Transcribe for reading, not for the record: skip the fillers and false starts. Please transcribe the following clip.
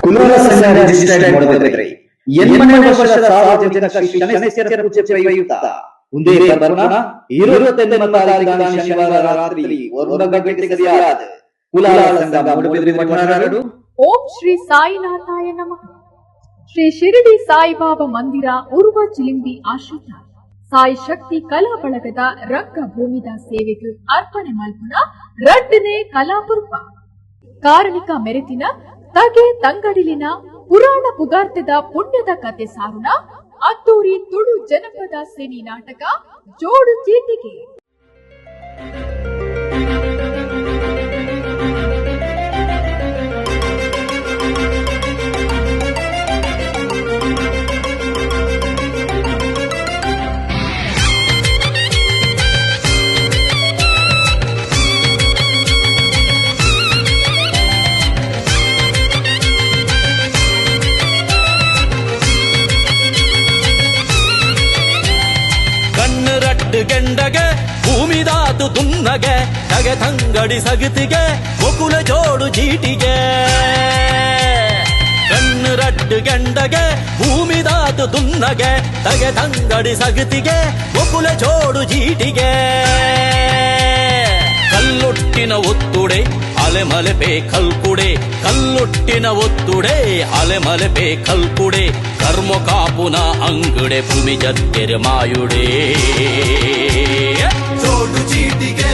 ಕುಲಾಲ ಸಂಘ ರಿಜಿಸ್ಟರ್ಡ್ ಮಾಡಬೇಕ್ರಿ ಎನ್ಮನೆ ವರ್ಷದ ಸಾರ್ವಜನಿಕ ಶ್ರೀ ಶನೇಶ್ವರ ಪೂಜೆ ಪ್ರಯುಕ್ತ ಉಂದೇ ಬರ್ಪಣ 28ನೇ ತಾರೀಖಿನ ಶನಿವಾರ ರಾತ್ರಿ 1 ಗಂಟೆಗೆ ಸರಿಯಾದ ಕುಲಾಲ ಸಂಘ ಮೂಡಬಿದ್ರೆ ಮಠನಾಡು. ಓಂ ಶ್ರೀ ಸಾಯಿನಾಥಾಯ ನಮಃ. ಶ್ರೀ ಶಿರಡಿ ಸಾಯಿಬಾಬಾ ಮಂದಿರ ಉರ್ವ ಚಿಲಿಂಬಿ ಆಶ್ರಿತ ಸಾಯಿ ಶಕ್ತಿ ಕಲಾ ಬಳಗದ ರಂಗ ಭೂಮಿದ ಸೇವೆಗೆ ಅರ್ಪಣೆ ಮಲ್ಪುನ ರಡ್ಡನೇ ಕಲಾಪುರ್ಪ ಕಾರಣಿಕ ಮೆರೆತಿನ ತಗೆ ತಂಗಡಿಲಿನ ಪುರಾಣ ಪುಗಾರ್ತೆದ ಪುಣ್ಯದ ಕತೆ ಸಾರುನ ಅದ್ದೂರಿ ತುಳು ಜನಪದ ಸಿನಿ ನಾಟಕ ಜೋಡು ಚೀಟಿಗೆ. ಗೆಂಡಗೆ ಭೂಮಿದಾತು ತುನ್ನಗೆ ತಗೆ ತಂಗಡಿ ಸಗತಿಗೆ ಒಕುಲ ಜೋಡು ಚೀಟಿಗೆ. ಕಣ್ಣು ರಡ್ಡು ಗೆಂಡಗೆ ಭೂಮಿದಾತು ತುನ್ನಗೆ ತಗೆ ತಂಗಡಿ ಸಗತಿಗೆ ಒಕುಲ ಜೋಡು ಚೀಟಿಗೆ. ಕಲ್ಲೊಟ್ಟಿನ ಒತ್ತುಡೆ ಅಲೆಮಲೆಪೆ ಕಲ್ಕುಡೆ ಕಲ್ಲೊಟ್ಟಿನ ಒತ್ತುಡೆ ಅಲೆಮಲೆಪೆ ಕಲ್ಕುಡೆ ಕರ್ಮ ಕಾಪುನ ಅಂಗಡೆ ಭೂಮಿ ಜತ್ತೆರೆ ಮಾಯುಡೆ. ಜೋಡು ಚೀಟಿಗೆ